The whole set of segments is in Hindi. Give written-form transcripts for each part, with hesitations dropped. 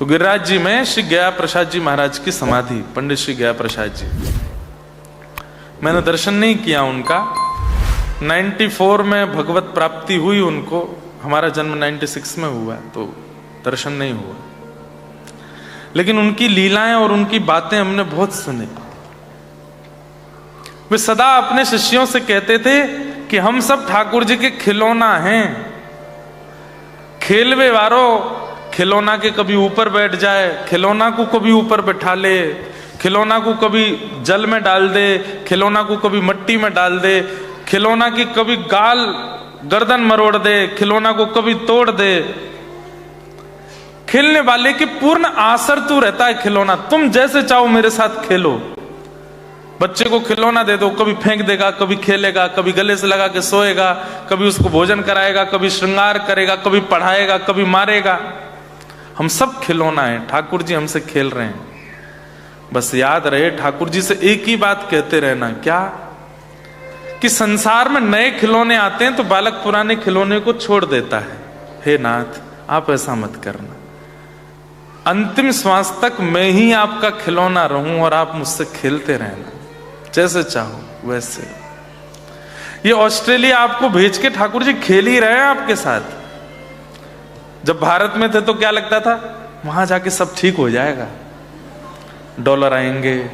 तो गिरिराज जी में श्री गया प्रसाद जी महाराज की समाधि, पंडित श्री गया प्रसाद जी। मैंने दर्शन नहीं किया उनका। 94 में भगवत प्राप्ति हुई उनको, हमारा जन्म 96 में हुआ, तो दर्शन नहीं हुआ। लेकिन उनकी लीलाएं और उनकी बातें हमने बहुत सुनी। वे सदा अपने शिष्यों से कहते थे कि हम सब ठाकुर जी के खिलौना हैं। खेलवे वारो, खिलौना के कभी ऊपर बैठ जाए, खिलौना को कभी ऊपर बैठा ले, खिलौना को कभी जल में डाल दे, खिलौना को कभी मिट्टी में डाल दे, खिलौना की कभी गाल गर्दन मरोड़ दे, खिलौना को कभी तोड़ दे। खेलने वाले की पूर्ण आसर तू रहता है खिलौना, तुम जैसे चाहो मेरे साथ खेलो। बच्चे को खिलौना दे दो, कभी फेंक देगा, कभी खेलेगा, कभी गले से लगा के सोएगा, कभी उसको भोजन कराएगा, कभी श्रृंगार करेगा, कभी पढ़ाएगा, कभी मारेगा। हम सब खिलौना है, ठाकुर जी हमसे खेल रहे हैं। बस याद रहे, ठाकुर जी से एक ही बात कहते रहना, क्या कि संसार में नए खिलौने आते हैं तो बालक पुराने खिलौने को छोड़ देता है। हे नाथ, आप ऐसा मत करना। अंतिम श्वास तक मैं ही आपका खिलौना रहूं और आप मुझसे खेलते रहना, जैसे चाहो वैसे। ये ऑस्ट्रेलिया आपको भेज के ठाकुर जी खेल ही रहे हैं आपके साथ। जब भारत में थे तो क्या लगता था, वहां जाके सब ठीक हो जाएगा, डॉलर आएंगे,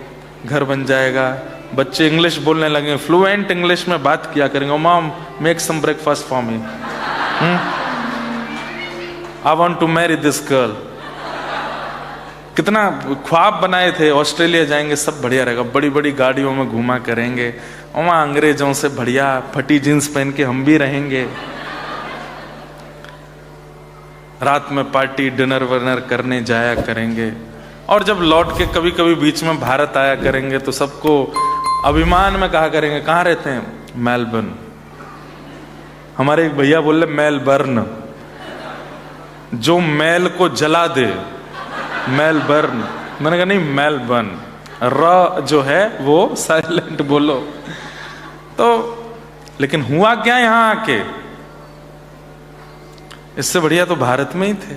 घर बन जाएगा, बच्चे इंग्लिश बोलने लगे, फ्लुएंट इंग्लिश में बात किया करेंगे। Mom make some breakfast for me, I want to marry this girl. कितना ख्वाब बनाए थे, ऑस्ट्रेलिया जाएंगे सब बढ़िया रहेगा, बड़ी बड़ी गाड़ियों में घुमा करेंगे, वहां अंग्रेजों से बढ़िया फटी जींस पहन के हम भी रहेंगे, रात में पार्टी डिनर विनर करने जाया करेंगे। और जब लौट के कभी कभी बीच में भारत आया करेंगे तो सबको अभिमान में कहा करेंगे, कहाँ रहते हैं? मेलबर्न। हमारे एक भैया बोल रहे मेलबर्न, जो मेल को जला दे, मेलबर्न। मैंने कहा नहीं, मेलबर्न, र जो है वो साइलेंट बोलो। तो लेकिन हुआ क्या यहां आके, इससे बढ़िया तो भारत में ही थे।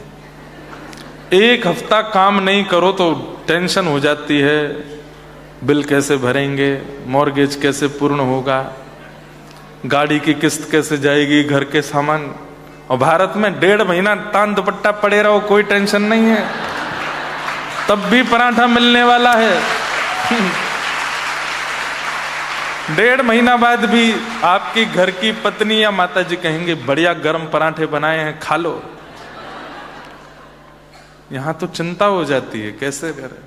एक हफ्ता काम नहीं करो तो टेंशन हो जाती है, बिल कैसे भरेंगे, मॉर्गेज कैसे पूर्ण होगा, गाड़ी की किस्त कैसे जाएगी, घर के सामान। और भारत में 1.5 महीना तान दुपट्टा पड़े रहो, कोई टेंशन नहीं है, तब भी पराठा मिलने वाला है। 1.5 महीना बाद भी आपकी घर की पत्नी या माता जी कहेंगे, बढ़िया गर्म पराठे बनाए हैं, खा लो। यहां तो चिंता हो जाती है, कैसे करें।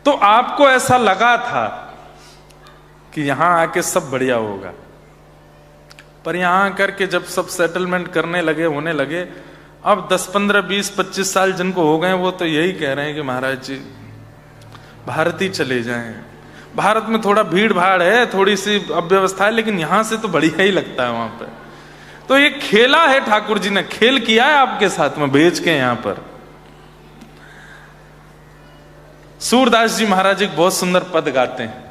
तो आपको ऐसा लगा था कि यहां आके सब बढ़िया होगा, पर यहां आकर के जब सब सेटलमेंट करने लगे, होने लगे, अब 10, 15, 20, 25 साल जिनको हो गए वो तो यही कह रहे हैं कि महाराज जी भारत ही चले जाएं। भारत में थोड़ा भीड़ भाड़ है, थोड़ी सी अव्यवस्था है, लेकिन यहां से तो बढ़िया ही लगता है वहां पे। तो ये खेला है, ठाकुर जी ने खेल किया है आपके साथ में भेज के यहां पर। सूरदास जी महाराज एक बहुत सुंदर पद गाते हैं,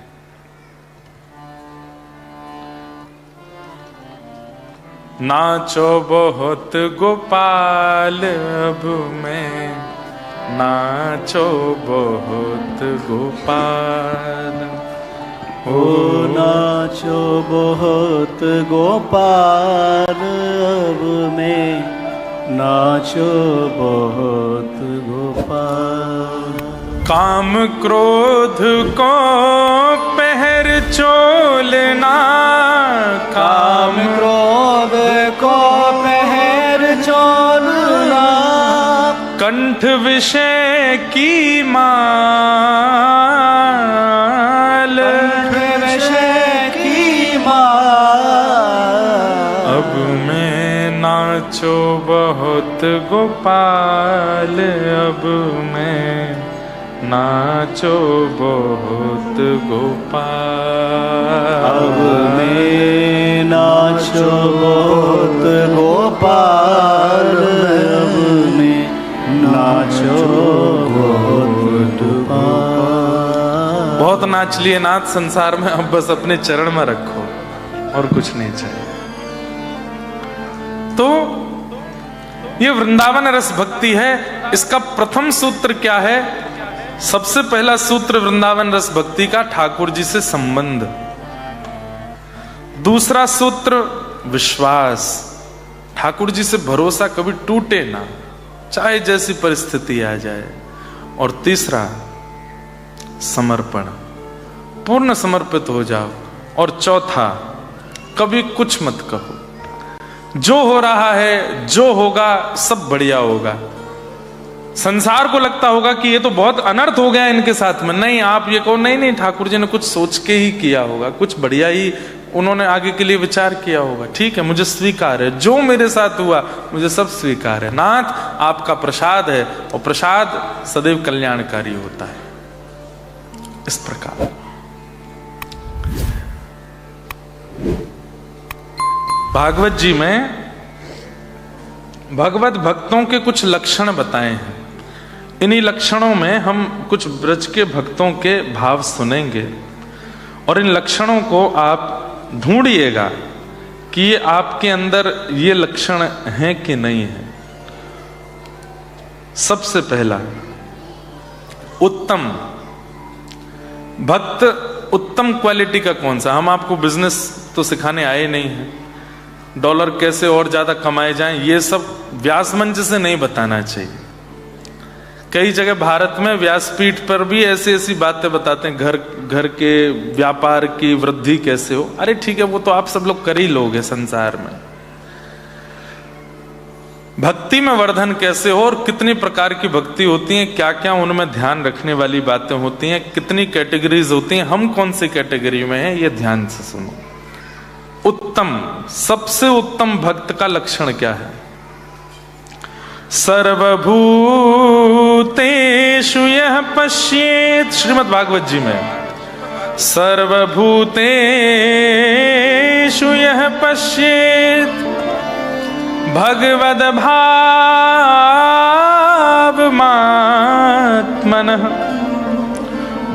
नाचो बहुत गोपाल अब मैं, नाचो बहुत गोपाल। ओ नाचो बहुत गोपाल अब मैं, नाचो बहुत गोपाल। काम क्रोध को पहर चोलना, काम क्रोध को पहर चोलना, कंठ विषय की माल, कंठ विषय की माल। अब मैं नाचो बहुत गोपाल, अब मैं नाचो बहुत गोपाल। अब मैं नाचो बहुत गोपाल, अब मैं नाचो बहुत गोपाल। बहुत नाच लिए नाथ संसार में, अब बस अपने चरण में रखो और कुछ नहीं चाहिए। तो ये वृंदावन रस भक्ति है। इसका प्रथम सूत्र क्या है? सबसे पहला सूत्र वृंदावन रस भक्ति का ठाकुर जी से संबंध। दूसरा सूत्र विश्वास, ठाकुर जी से भरोसा कभी टूटे ना, चाहे जैसी परिस्थिति आ जाए। और तीसरा समर्पण, पूर्ण समर्पित हो जाओ। और चौथा, कभी कुछ मत कहो, जो हो रहा है जो होगा सब बढ़िया होगा। संसार को लगता होगा कि ये तो बहुत अनर्थ हो गया इनके साथ में, नहीं आप ये कहो नहीं नहीं ठाकुर जी ने कुछ सोच के ही किया होगा, कुछ बढ़िया ही उन्होंने आगे के लिए विचार किया होगा। ठीक है, मुझे स्वीकार है, जो मेरे साथ हुआ मुझे सब स्वीकार है। नाथ आपका प्रसाद है और प्रसाद सदैव कल्याणकारी होता है। इस प्रकार भागवत जी में भगवत भक्तों के कुछ लक्षण बताए हैं। इन्हीं लक्षणों में हम कुछ ब्रज के भक्तों के भाव सुनेंगे और इन लक्षणों को आप ढूंढिएगा कि ये आपके अंदर ये लक्षण हैं कि नहीं है। सबसे पहला, उत्तम भक्त। उत्तम क्वालिटी का कौन सा? हम आपको बिजनेस तो सिखाने आए नहीं हैं, डॉलर कैसे और ज्यादा कमाए जाएं ये सब व्यासमंच से नहीं बताना चाहिए। कई जगह भारत में व्यासपीठ पर भी ऐसी ऐसी बातें बताते हैं, घर के व्यापार की वृद्धि कैसे हो। अरे ठीक है, वो तो आप सब लोग कर ही लोगे संसार में। भक्ति में वर्धन कैसे हो और कितनी प्रकार की भक्ति होती है, क्या क्या उनमें ध्यान रखने वाली बातें होती हैं, कितनी कैटेगरीज होती हैं, हम कौन सी कैटेगरी में हैं, ये ध्यान से सुनो। उत्तम, सबसे उत्तम भक्त का लक्षण क्या है? सर्वभूतेषु यः पश्येत्, श्रीमद् भागवत जी में, सर्वभूतेषु यः पश्येत् भगवद्भावमात्मनः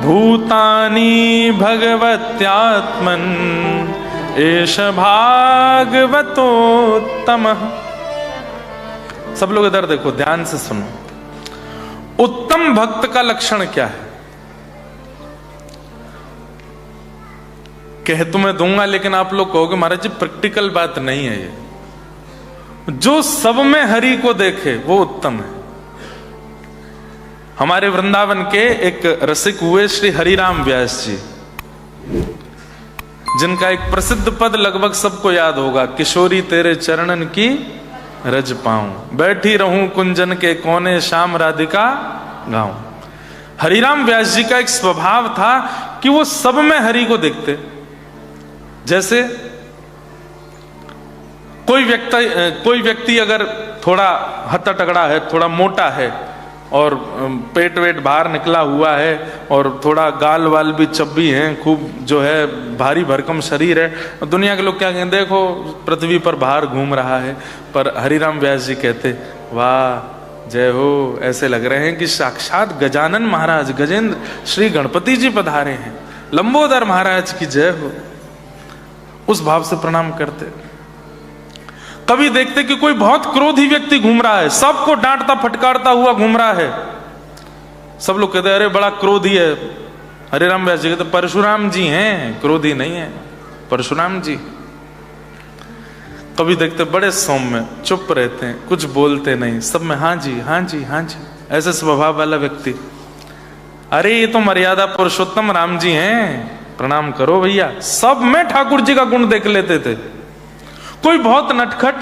भूतानि भगवत्यात्मन् एष भागवतोत्तमः। सब लोग इधर देखो, ध्यान से सुनो। उत्तम भक्त का लक्षण क्या है? कह तो मैं दूंगा, लेकिन आप लोग कहोगे महाराज जी प्रैक्टिकल बात नहीं है ये। जो सब में हरि को देखे वो उत्तम है। हमारे वृंदावन के एक रसिक हुए श्री हरिराम व्यास जी, जिनका एक प्रसिद्ध पद लगभग सबको याद होगा, किशोरी तेरे चरणन की रज पाऊं, बैठी रहूं कुंजन के कोने, श्याम राधिका गाऊं। हरिराम व्यास जी का एक स्वभाव था कि वो सब में हरि को देखते। जैसे कोई व्यक्ति अगर थोड़ा हत्ता तगड़ा है, थोड़ा मोटा है और पेट वेट बाहर निकला हुआ है और थोड़ा गाल वाल भी चब्बी हैं, खूब जो है भारी भरकम शरीर है, दुनिया के लोग क्या कहें, देखो पृथ्वी पर बाहर घूम रहा है। पर हरिराम व्यास जी कहते, वाह जय हो, ऐसे लग रहे हैं कि साक्षात गजानन महाराज, गजेंद्र श्री गणपति जी पधारे हैं, लंबोदर महाराज की जय हो। उस भाव से प्रणाम करते। कभी देखते कि कोई बहुत क्रोधी व्यक्ति घूम रहा है, सबको डांटता फटकारता हुआ घूम रहा है, सब लोग कहते अरे बड़ा क्रोधी है। हरिराम व्यास जी कहते परशुराम जी हैं, क्रोधी नहीं है, परशुराम जी। कभी देखते बड़े सौम्य, चुप रहते हैं, कुछ बोलते नहीं, सब में हाँ जी हाँ जी हाँ जी, ऐसे स्वभाव वाला व्यक्ति। अरे ये तो मर्यादा पुरुषोत्तम राम जी हैं, प्रणाम करो भैया। सब में ठाकुर जी का गुण देख लेते थे। कोई बहुत नटखट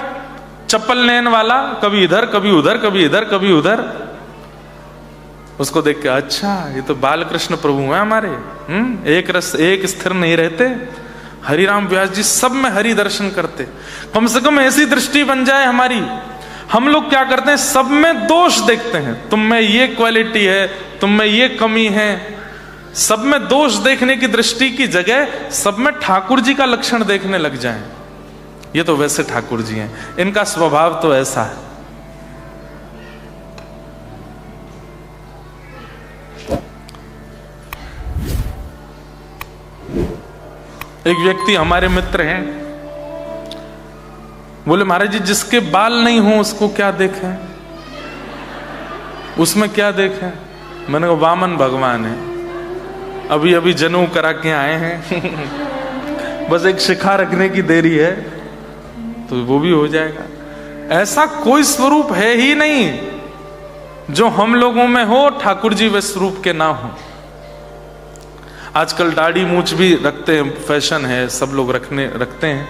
चप्पल लेने वाला, कभी इधर कभी उधर, कभी इधर कभी उधर, उसको देख के अच्छा ये तो बालकृष्ण प्रभु हैं हमारे, एक रस एक स्थिर नहीं रहते। हरिराम व्यास जी सब में हरि दर्शन करते। कम से कम ऐसी दृष्टि बन जाए हमारी। हम लोग क्या करते हैं, सब में दोष देखते हैं, तुम में ये क्वालिटी है, तुम में ये कमी है। सब में दोष देखने की दृष्टि की जगह सब में ठाकुर जी का लक्षण देखने लग जाएं। ये तो वैसे ठाकुर जी हैं, इनका स्वभाव तो ऐसा है। एक व्यक्ति हमारे मित्र हैं, बोले महाराज जी जिसके बाल नहीं हो उसको क्या देखें। उसमें क्या देखें? मैंने कहा वामन भगवान है, अभी अभी जनेऊ करा के आए हैं बस एक शिखा रखने की देरी है तो वो भी हो जाएगा। ऐसा कोई स्वरूप है ही नहीं जो हम लोगों में हो, ठाकुर जी वे स्वरूप के ना हो। आजकल दाढ़ी मूछ भी रखते हैं, फैशन है, सब लोग रखते हैं।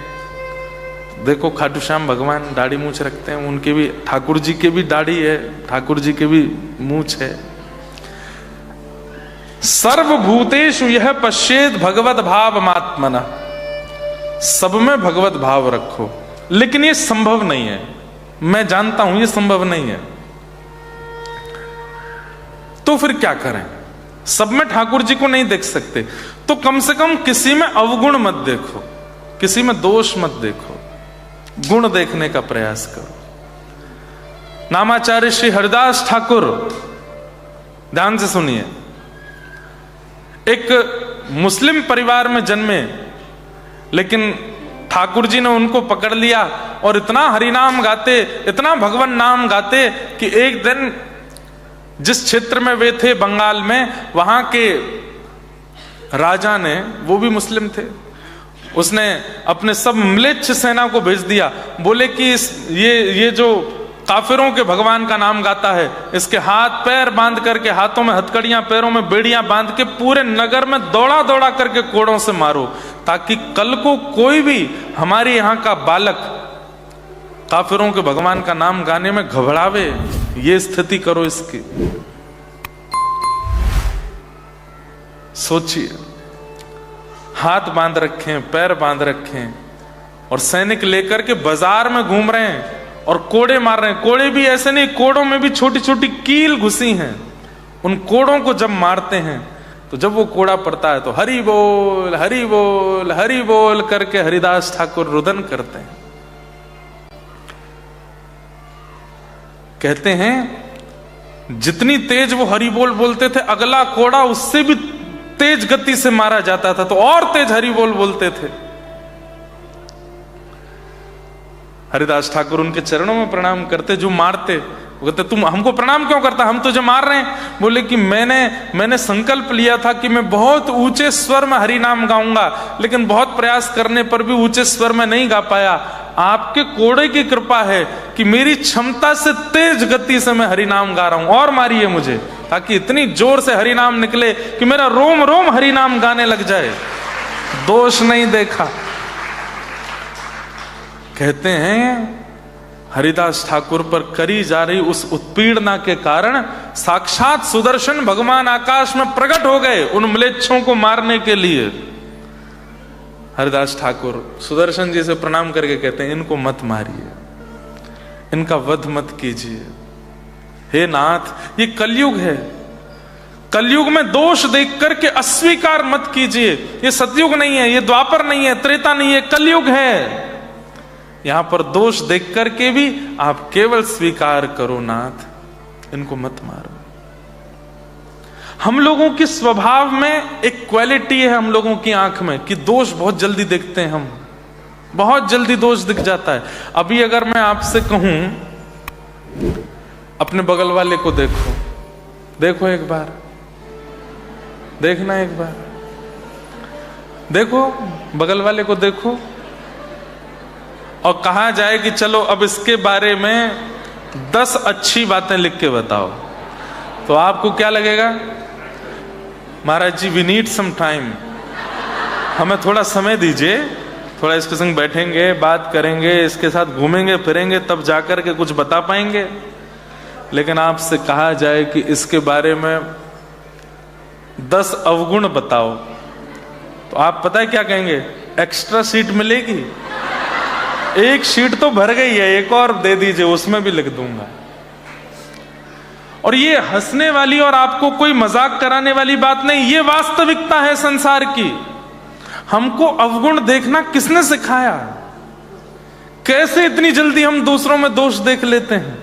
देखो खाटू श्याम भगवान दाढ़ी मूछ रखते हैं, उनके भी, ठाकुर जी के भी दाढ़ी है, ठाकुर जी के भी मूछ है। सर्वभूतेषु यह पश्येद भगवत भाव मात्मना, सब में भगवत भाव रखो। लेकिन ये संभव नहीं है, मैं जानता हूं ये संभव नहीं है। तो फिर क्या करें? सब में ठाकुर जी को नहीं देख सकते, तो कम से कम किसी में अवगुण मत देखो, किसी में दोष मत देखो, गुण देखने का प्रयास करो। नामाचार्य श्री हरिदास ठाकुर, ध्यान से सुनिए, एक मुस्लिम परिवार में जन्मे, लेकिन ठाकुर जी ने उनको पकड़ लिया और इतना हरिनाम गाते, इतना भगवान नाम गाते कि एक दिन जिस क्षेत्र में वे थे बंगाल में, वहां के राजा ने, वो भी मुस्लिम थे, उसने अपने सब म्लेच्छ सेना को भेज दिया। बोले कि ये जो काफिरों के भगवान का नाम गाता है, इसके हाथ पैर बांध करके, हाथों में हथकड़ियां, पैरों में बेड़ियां बांध के पूरे नगर में दौड़ा दौड़ा करके कोड़ों से मारो, ताकि कल को कोई भी हमारे यहां का बालक काफिरों के भगवान का नाम गाने में घबरावे। ये स्थिति करो इसकी। सोचिए, हाथ बांध रखे, पैर बांध रखे और सैनिक लेकर के बाजार में घूम रहे हैं और कोड़े मार रहे हैं। कोड़े भी ऐसे नहीं, कोड़ों में भी छोटी छोटी कील घुसी हैं। उन कोड़ों को जब मारते हैं तो जब वो कोड़ा पड़ता है तो हरि बोल हरि बोल हरि बोल करके हरिदास ठाकुर रुदन करते हैं। कहते हैं जितनी तेज वो हरि बोल बोलते थे, अगला कोड़ा उससे भी तेज गति से मारा जाता था, तो और तेज हरि बोल बोलते थे। हरिदास ठाकुर उनके चरणों में प्रणाम करते, जो मारते। वो कहते तुम हमको प्रणाम क्यों करता, हम तुझे मार रहे हैं। बोले कि मैंने संकल्प लिया था कि मैं बहुत ऊंचे स्वर में हरि नाम गाऊंगा, लेकिन बहुत प्रयास करने पर भी ऊंचे स्वर में नहीं गा पाया। आपके कोड़े की कृपा है कि मेरी क्षमता से तेज गति से मैं हरि नाम गा रहा हूं, और मारिए मुझे, ताकि इतनी जोर से हरि नाम निकले कि मेरा रोम रोम हरि नाम गाने लग जाए। दोष नहीं देखा। कहते हैं हरिदास ठाकुर पर करी जा रही उस उत्पीड़ना के कारण साक्षात सुदर्शन भगवान आकाश में प्रकट हो गए उन म्लेच्छों को मारने के लिए। हरिदास ठाकुर सुदर्शन जी से प्रणाम करके कहते हैं इनको मत मारिए, इनका वध मत कीजिए। हे नाथ, ये कलयुग है, कलयुग में दोष देख करके अस्वीकार मत कीजिए। ये सतयुग नहीं है, ये द्वापर नहीं है, त्रेता नहीं है, कलयुग है। यहां पर दोष देख करके भी आप केवल स्वीकार करो, नाथ इनको मत मारो। हम लोगों के स्वभाव में एक क्वालिटी है हम लोगों की आंख में कि दोष बहुत जल्दी देखते हैं, हम बहुत जल्दी दोष दिख जाता है। अभी अगर मैं आपसे कहूं अपने बगल वाले को देखो, देखो एक बार, देखना एक बार, देखो बगल वाले को देखो, और कहा जाए कि चलो अब इसके बारे में 10 अच्छी बातें लिख के बताओ, तो आपको क्या लगेगा? महाराज जी वी नीड सम टाइम, हमें थोड़ा समय दीजिए, थोड़ा इसके संग बैठेंगे, बात करेंगे, इसके साथ घूमेंगे फिरेंगे, तब जाकर के कुछ बता पाएंगे। लेकिन आपसे कहा जाए कि इसके बारे में 10 अवगुण बताओ, तो आप पता है क्या कहेंगे? एक्स्ट्रा सीट मिलेगी, एक शीट तो भर गई है, एक और दे दीजिए, उसमें भी लिख दूंगा। और ये हंसने वाली और आपको कोई मजाक कराने वाली बात नहीं, ये वास्तविकता है संसार की। हमको अवगुण देखना किसने सिखाया? कैसे इतनी जल्दी हम दूसरों में दोष देख लेते हैं?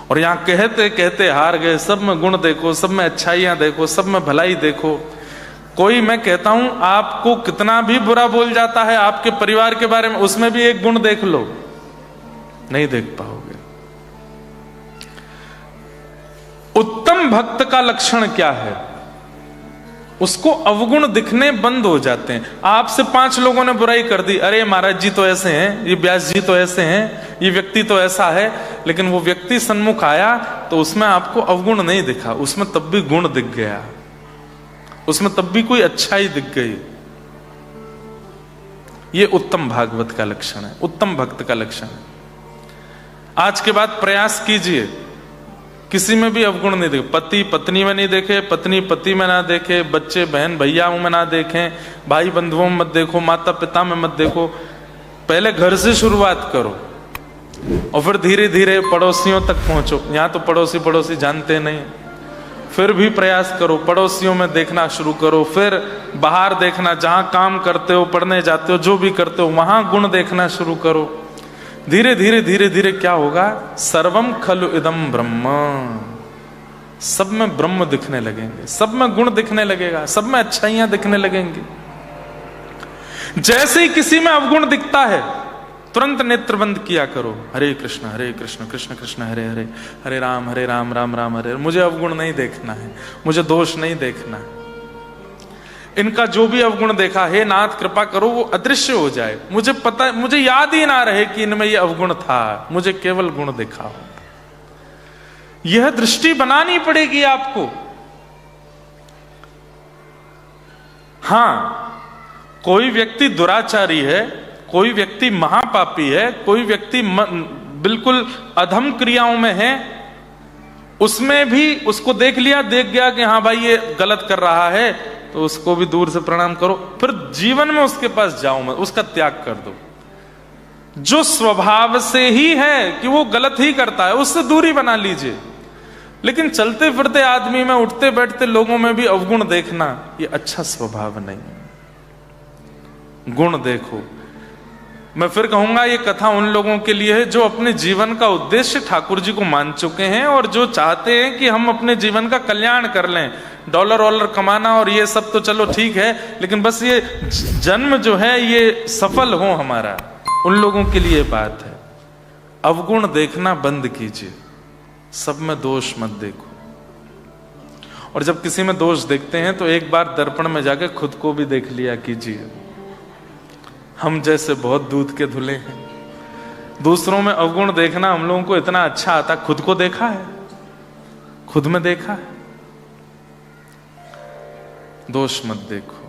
और यहां कहते कहते हार गए। सब में गुण देखो, सब में अच्छाइयां देखो, सब में भलाई देखो। कोई, मैं कहता हूं, आपको कितना भी बुरा बोल जाता है आपके परिवार के बारे में, उसमें भी एक गुण देख लो, नहीं देख पाओगे। भक्त का लक्षण क्या है? उसको अवगुण दिखने बंद हो जाते हैं। आपसे 5 लोगों ने बुराई कर दी, अरे महाराज जी तो ऐसे हैं, ये व्यास जी तो ऐसे हैं, ये व्यक्ति तो ऐसा है, लेकिन वो व्यक्ति सन्मुख आया तो उसमें आपको अवगुण नहीं दिखा, उसमें तब भी गुण दिख गया, उसमें तब भी कोई अच्छाई दिख गई। ये उत्तम भागवत का लक्षण है, उत्तम भक्त का लक्षण है। आज के बाद प्रयास कीजिए, किसी में भी अवगुण नहीं देखे, पति पत्नी में नहीं देखे, पत्नी पति में ना देखे, बच्चे बहन भैयाओं में ना देखें, भाई बंधुओं में मत देखो, माता पिता में मत देखो। पहले घर से शुरुआत करो और फिर धीरे धीरे पड़ोसियों तक पहुंचो। यहां तो पड़ोसी जानते नहीं, फिर भी प्रयास करो, पड़ोसियों में देखना शुरू करो, फिर बाहर देखना, जहां काम करते हो, पढ़ने जाते हो, जो भी करते हो, वहां गुण देखना शुरू करो। धीरे धीरे क्या होगा? सर्वम खलु इदम ब्रह्म, सब में ब्रह्म दिखने लगेंगे, सब में गुण दिखने लगेगा, सब में अच्छाइयां दिखने लगेंगी। जैसे ही किसी में अवगुण दिखता है तुरंत नेत्र बंद किया करो, हरे कृष्ण कृष्ण कृष्ण हरे हरे, हरे राम राम राम हरे। मुझे अवगुण नहीं देखना है, मुझे दोष नहीं देखना है। इनका जो भी अवगुण देखा, हे नाथ कृपा करो वो अदृश्य हो जाए, मुझे पता, मुझे याद ही ना रहे कि इनमें ये अवगुण था, मुझे केवल गुण दिखाओ। यह दृष्टि बनानी पड़ेगी आपको। हां, कोई व्यक्ति दुराचारी है, कोई व्यक्ति महापापी है, कोई व्यक्ति बिल्कुल अधम क्रियाओं में है, उसमें भी उसको देख लिया, देख गया कि हाँ भाई ये गलत कर रहा है, तो उसको भी दूर से प्रणाम करो, फिर जीवन में उसके पास जाओ मत, उसका त्याग कर दो। जो स्वभाव से ही है कि वो गलत ही करता है, उससे दूरी बना लीजिए। लेकिन चलते फिरते आदमी में, उठते बैठते लोगों में भी अवगुण देखना, ये अच्छा स्वभाव नहीं है। गुण देखो। मैं फिर कहूंगा, ये कथा उन लोगों के लिए है जो अपने जीवन का उद्देश्य ठाकुर जी को मान चुके हैं और जो चाहते हैं कि हम अपने जीवन का कल्याण कर लें। डॉलर वॉलर कमाना और ये सब तो चलो ठीक है, लेकिन बस ये जन्म जो है ये सफल हो हमारा, उन लोगों के लिए बात है। अवगुण देखना बंद कीजिए, सब में दोष मत देखो। और जब किसी में दोष देखते हैं तो एक बार दर्पण में जाके खुद को भी देख लिया कीजिए। हम जैसे बहुत दूध के धुले हैं। दूसरों में अवगुण देखना हम लोगों को इतना अच्छा आता, खुद को देखा है, खुद में देखा है। दोष मत देखो।